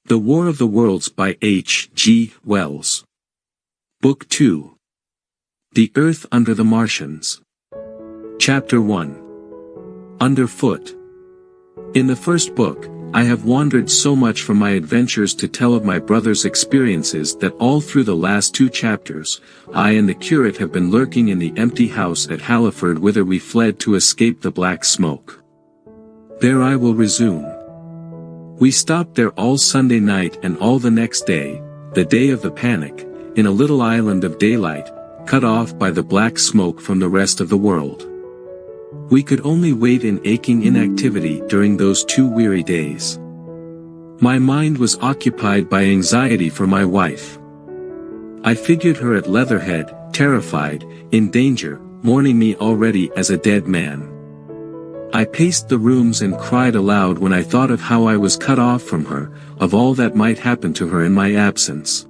The War of the Worlds by H. G. Wells. Book 2. The Earth Under the Martians. Chapter 1. Underfoot. In the first book, I have wandered so much from my adventures to tell of my brother's experiences that all through the last 2 chapters, I and the curate have been lurking in the empty house at Halliford whither we fled to escape the black smoke. There I will resume. We stopped there all Sunday night and all the next day, the day of the panic, in a little island of daylight, cut off by the black smoke from the rest of the world. We could only wait in aching inactivity during those 2 weary days. My mind was occupied by anxiety for my wife. I figured her at Leatherhead, terrified, in danger, mourning me already as a dead man. I paced the rooms and cried aloud when I thought of how I was cut off from her, of all that might happen to her in my absence.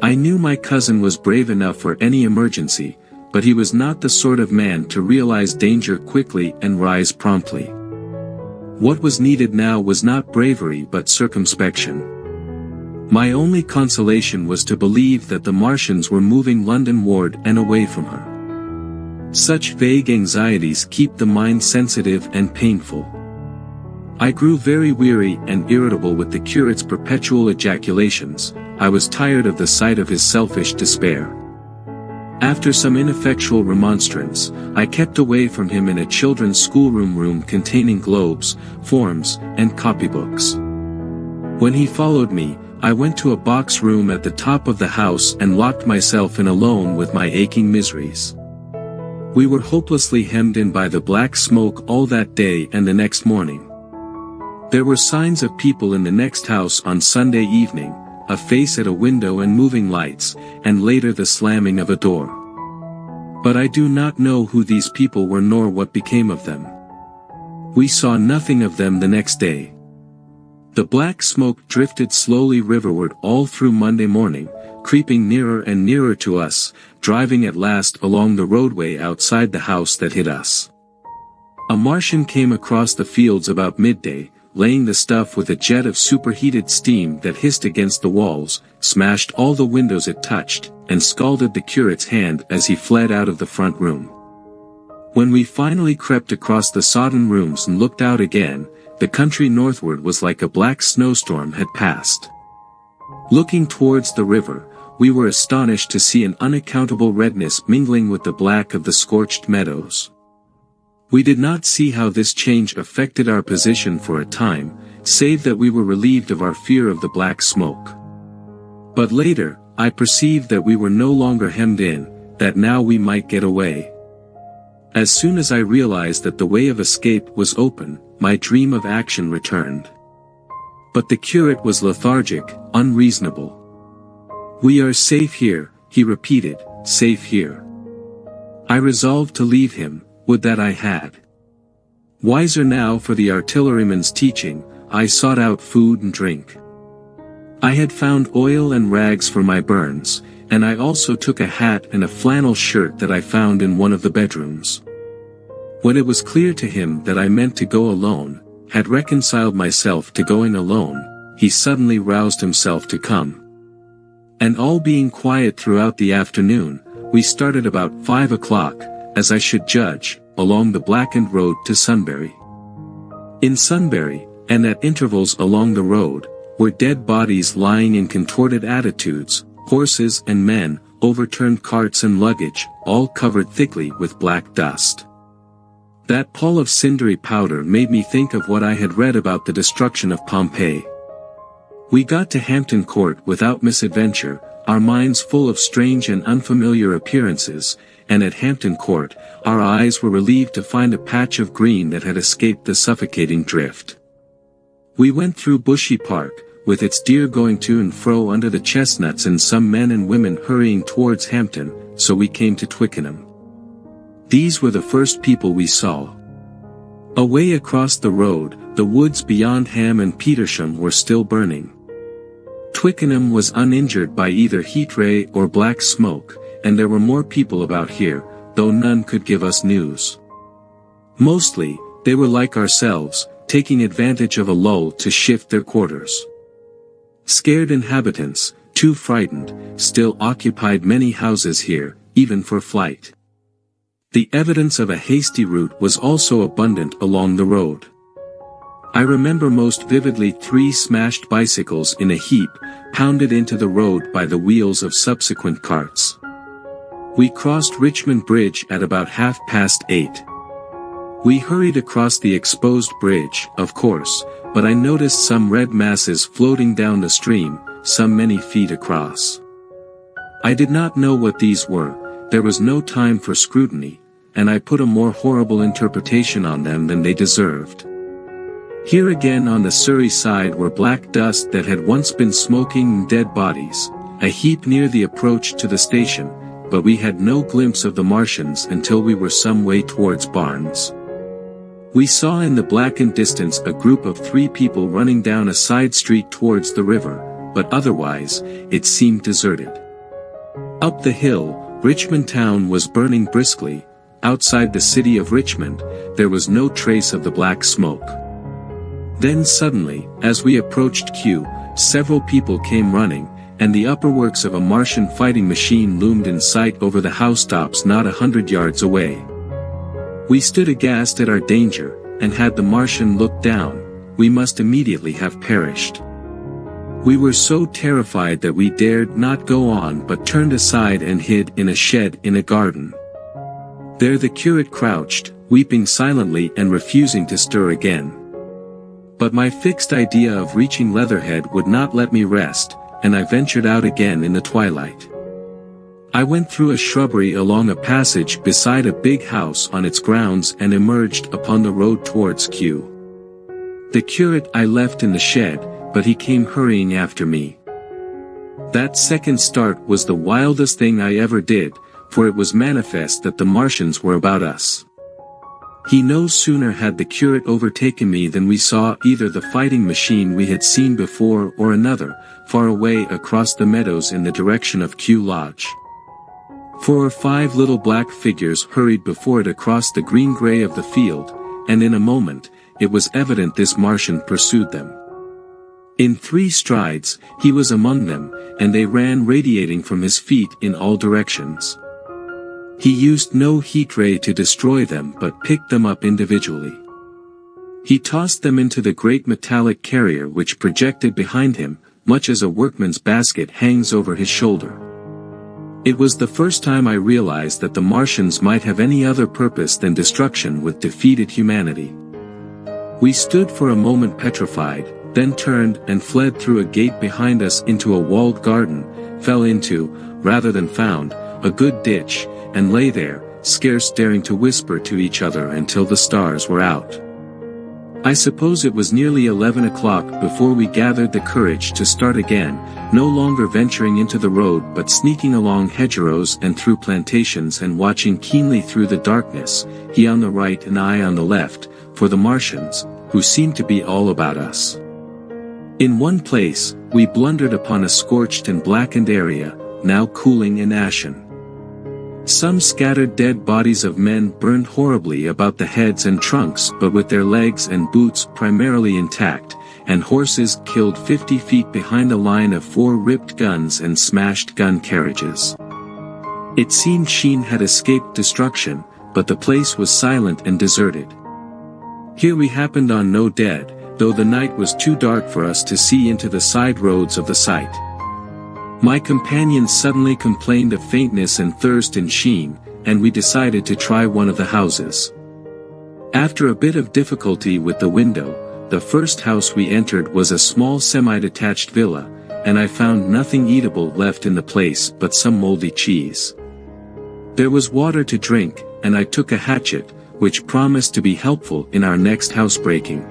I knew my cousin was brave enough for any emergency, but he was not the sort of man to realize danger quickly and rise promptly. What was needed now was not bravery but circumspection. My only consolation was to believe that the Martians were moving Londonward and away from her. Such vague anxieties keep the mind sensitive and painful. I grew very weary and irritable with the curate's perpetual ejaculations. I was tired of the sight of his selfish despair. After some ineffectual remonstrance, I kept away from him in a children's schoolroom containing globes, forms, and copybooks. When he followed me, I went to a box room at the top of the house and locked myself in alone with my aching miseries. We were hopelessly hemmed in by the black smoke all that day and the next morning. There were signs of people in the next house on Sunday evening, a face at a window and moving lights, and later the slamming of a door. But I do not know who these people were nor what became of them. We saw nothing of them the next day. The black smoke drifted slowly riverward all through Monday morning, creeping nearer and nearer to us, driving at last along the roadway outside the house that hid us. A Martian came across the fields about midday, laying the stuff with a jet of superheated steam that hissed against the walls, smashed all the windows it touched, and scalded the curate's hand as he fled out of the front room. When we finally crept across the sodden rooms and looked out again, the country northward was like a black snowstorm had passed. Looking towards the river, we were astonished to see an unaccountable redness mingling with the black of the scorched meadows. We did not see how this change affected our position for a time, save that we were relieved of our fear of the black smoke. But later, I perceived that we were no longer hemmed in, that now we might get away. As soon as I realized that the way of escape was open, my dream of action returned. But the curate was lethargic, unreasonable. "We are safe here," he repeated, "safe here." I resolved to leave him. Would that I had. Wiser now for the artilleryman's teaching, I sought out food and drink. I had found oil and rags for my burns, and I also took a hat and a flannel shirt that I found in one of the bedrooms. When it was clear to him that I meant to go alone, had reconciled myself to going alone, he suddenly roused himself to come. And all being quiet throughout the afternoon, we started about 5 o'clock, as I should judge, along the blackened road to Sunbury. In Sunbury, and at intervals along the road, were dead bodies lying in contorted attitudes, horses and men, overturned carts and luggage, all covered thickly with black dust. That pall of cindery powder made me think of what I had read about the destruction of Pompeii. We got to Hampton Court without misadventure, our minds full of strange and unfamiliar appearances, and at Hampton Court, our eyes were relieved to find a patch of green that had escaped the suffocating drift. We went through Bushy Park, with its deer going to and fro under the chestnuts and some men and women hurrying towards Hampton, so we came to Twickenham. These were the first people we saw. Away across the road, the woods beyond Ham and Petersham were still burning. Twickenham was uninjured by either heat ray or black smoke, and there were more people about here, though none could give us news. Mostly, they were like ourselves, taking advantage of a lull to shift their quarters. Scared inhabitants, too frightened, still occupied many houses here, even for flight. The evidence of a hasty route was also abundant along the road. I remember most vividly 3 smashed bicycles in a heap, pounded into the road by the wheels of subsequent carts. We crossed Richmond Bridge at about 8:30. We hurried across the exposed bridge, of course, but I noticed some red masses floating down the stream, some many feet across. I did not know what these were, there was no time for scrutiny, and I put a more horrible interpretation on them than they deserved. Here again on the Surrey side were black dust that had once been smoking dead bodies, a heap near the approach to the station, but we had no glimpse of the Martians until we were some way towards Barnes. We saw in the blackened distance a group of 3 people running down a side street towards the river, but otherwise, it seemed deserted. Up the hill, Richmond town was burning briskly. Outside the city of Richmond, there was no trace of the black smoke. Then suddenly, as we approached Kew, several people came running, and the upperworks of a Martian fighting machine loomed in sight over the housetops not 100 yards away. We stood aghast at our danger, and had the Martian looked down, we must immediately have perished. We were so terrified that we dared not go on but turned aside and hid in a shed in a garden. There the curate crouched, weeping silently and refusing to stir again. But my fixed idea of reaching Leatherhead would not let me rest, and I ventured out again in the twilight. I went through a shrubbery along a passage beside a big house on its grounds and emerged upon the road towards Kew. The curate I left in the shed, but he came hurrying after me. That second start was the wildest thing I ever did, for it was manifest that the Martians were about us. He no sooner had the curate overtaken me than we saw either the fighting machine we had seen before or another, far away across the meadows in the direction of Kew Lodge. 4 or 5 little black figures hurried before it across the green-gray of the field, and in a moment, it was evident this Martian pursued them. In 3 strides, he was among them, and they ran radiating from his feet in all directions. He used no heat ray to destroy them but picked them up individually. He tossed them into the great metallic carrier which projected behind him, much as a workman's basket hangs over his shoulder. It was the first time I realized that the Martians might have any other purpose than destruction with defeated humanity. We stood for a moment petrified, then turned and fled through a gate behind us into a walled garden, fell into, rather than found, a good ditch, and lay there, scarce daring to whisper to each other until the stars were out. I suppose it was nearly 11 o'clock before we gathered the courage to start again, no longer venturing into the road but sneaking along hedgerows and through plantations and watching keenly through the darkness, he on the right and I on the left, for the Martians, who seemed to be all about us. In one place, we blundered upon a scorched and blackened area, now cooling and ashen. Some scattered dead bodies of men burned horribly about the heads and trunks but with their legs and boots primarily intact, and horses killed 50 feet behind a line of 4 ripped guns and smashed gun carriages. It seemed Sheen had escaped destruction, but the place was silent and deserted. Here we happened on no dead, though the night was too dark for us to see into the side roads of the site. My companion suddenly complained of faintness and thirst in Sheen, and we decided to try one of the houses. After a bit of difficulty with the window, the first house we entered was a small semi-detached villa, and I found nothing eatable left in the place but some moldy cheese. There was water to drink, and I took a hatchet, which promised to be helpful in our next housebreaking.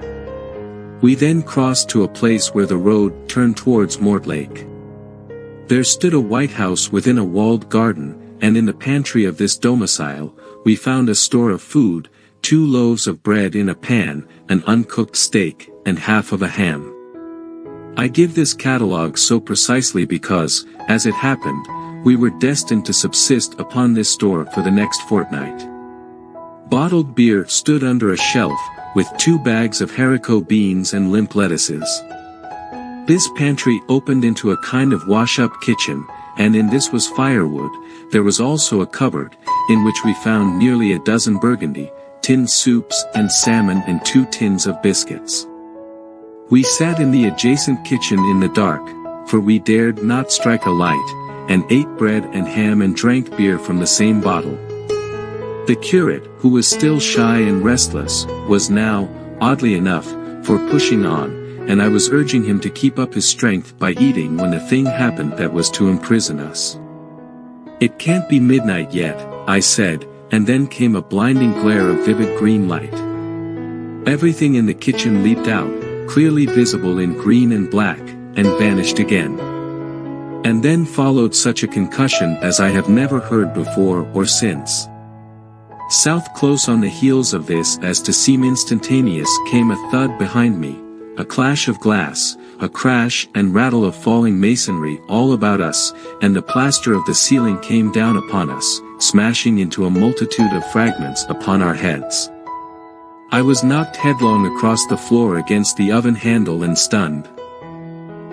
We then crossed to a place where the road turned towards Mortlake. There stood a white house within a walled garden, and in the pantry of this domicile, we found a store of food, 2 loaves of bread in a pan, an uncooked steak, and half of a ham. I give this catalogue so precisely because, as it happened, we were destined to subsist upon this store for the next fortnight. Bottled beer stood under a shelf, with 2 bags of haricot beans and limp lettuces. This pantry opened into a kind of wash-up kitchen, and in this was firewood. There was also a cupboard, in which we found nearly a dozen burgundy, tinned soups and salmon and 2 tins of biscuits. We sat in the adjacent kitchen in the dark, for we dared not strike a light, and ate bread and ham and drank beer from the same bottle. The curate, who was still shy and restless, was now, oddly enough, for pushing on, and I was urging him to keep up his strength by eating when the thing happened that was to imprison us. "It can't be midnight yet," I said, and then came a blinding glare of vivid green light. Everything in the kitchen leaped out, clearly visible in green and black, and vanished again. And then followed such a concussion as I have never heard before or since. South close on the heels of this, as to seem instantaneous, came a thud behind me, a clash of glass, a crash and rattle of falling masonry all about us, and the plaster of the ceiling came down upon us, smashing into a multitude of fragments upon our heads. I was knocked headlong across the floor against the oven handle and stunned.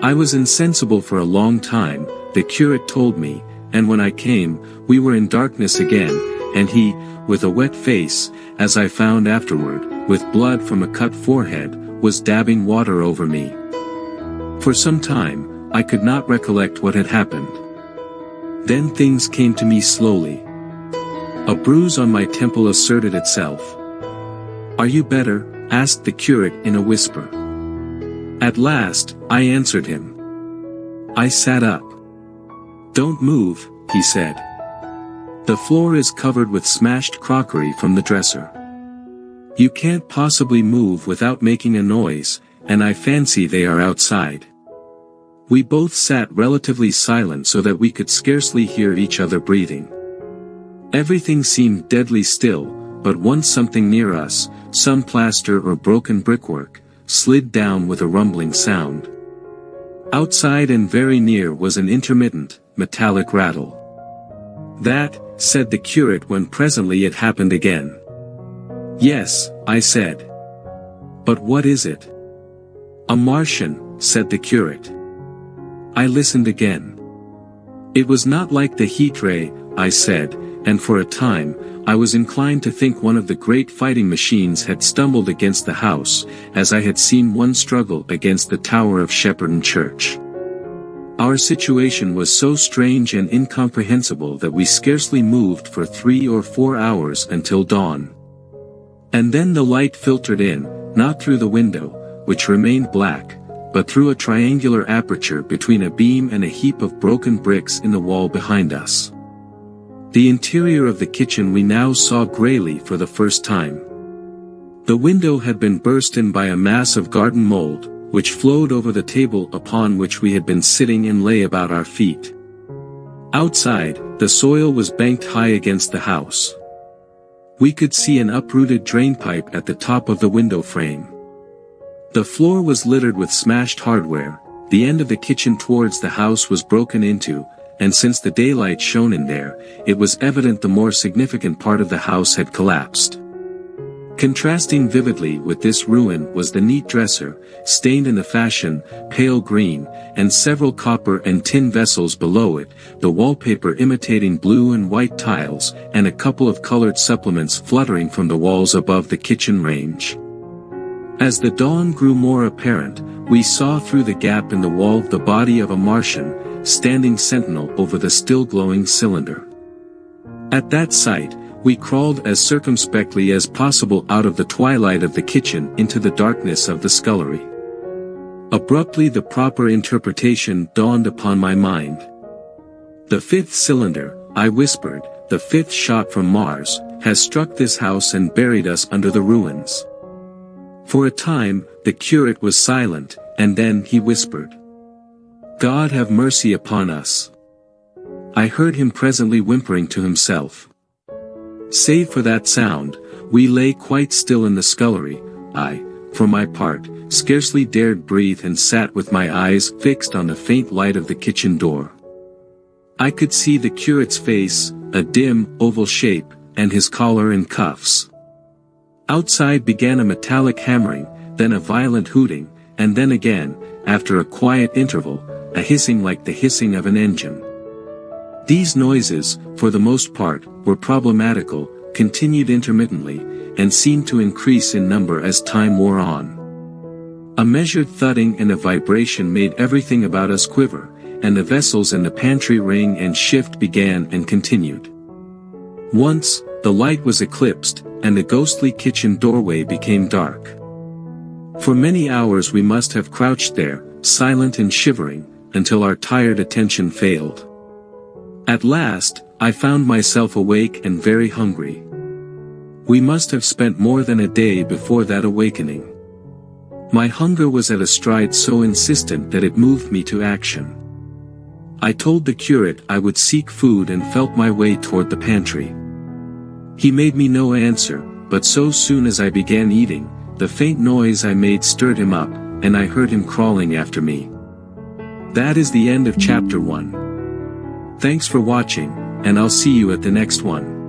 I was insensible for a long time, the curate told me, and when I came, we were in darkness again, and he, with a wet face, as I found afterward, with blood from a cut forehead, was dabbing water over me. For some time, I could not recollect what had happened. Then things came to me slowly. A bruise on my temple asserted itself. "Are you better?" asked the curate in a whisper. At last, I answered him. I sat up. "Don't move," he said. "The floor is covered with smashed crockery from the dresser. You can't possibly move without making a noise, and I fancy they are outside." We both sat relatively silent so that we could scarcely hear each other breathing. Everything seemed deadly still, but once something near us, some plaster or broken brickwork, slid down with a rumbling sound. Outside and very near was an intermittent, metallic rattle. "That," said the curate when presently it happened again. "Yes," I said. "But what is it?" "A Martian," said the curate. I listened again. It was not like the heat ray, I said, and for a time, I was inclined to think one of the great fighting machines had stumbled against the house, as I had seen one struggle against the tower of Shepperton Church. Our situation was so strange and incomprehensible that we scarcely moved for 3 or 4 hours until dawn. And then the light filtered in, not through the window, which remained black, but through a triangular aperture between a beam and a heap of broken bricks in the wall behind us. The interior of the kitchen we now saw grayly for the first time. The window had been burst in by a mass of garden mold, which flowed over the table upon which we had been sitting and lay about our feet. Outside, the soil was banked high against the house. We could see an uprooted drainpipe at the top of the window frame. The floor was littered with smashed hardware, the end of the kitchen towards the house was broken into, and since the daylight shone in there, it was evident the more significant part of the house had collapsed. Contrasting vividly with this ruin was the neat dresser, stained in the fashion, pale green, and several copper and tin vessels below it, the wallpaper imitating blue and white tiles, and a couple of colored supplements fluttering from the walls above the kitchen range. As the dawn grew more apparent, we saw through the gap in the wall the body of a Martian, standing sentinel over the still glowing cylinder. At that sight, we crawled as circumspectly as possible out of the twilight of the kitchen into the darkness of the scullery. Abruptly the proper interpretation dawned upon my mind. "The 5th cylinder," I whispered, "the 5th shot from Mars, has struck this house and buried us under the ruins." For a time, the curate was silent, and then he whispered, "God have mercy upon us." I heard him presently whimpering to himself. Save for that sound, we lay quite still in the scullery. I, for my part, scarcely dared breathe and sat with my eyes fixed on the faint light of the kitchen door. I could see the curate's face, a dim, oval shape, and his collar and cuffs. Outside began a metallic hammering, then a violent hooting, and then again, after a quiet interval, a hissing like the hissing of an engine. These noises, for the most part, were problematical, continued intermittently, and seemed to increase in number as time wore on. A measured thudding and a vibration made everything about us quiver, and the vessels in the pantry ring and shift began and continued. Once, the light was eclipsed, and the ghostly kitchen doorway became dark. For many hours we must have crouched there, silent and shivering, until our tired attention failed. At last, I found myself awake and very hungry. We must have spent more than a day before that awakening. My hunger was at a stride so insistent that it moved me to action. I told the curate I would seek food and felt my way toward the pantry. He made me no answer, but so soon as I began eating, the faint noise I made stirred him up, and I heard him crawling after me. That is the end of chapter 1. Thanks for watching, and I'll see you at the next one.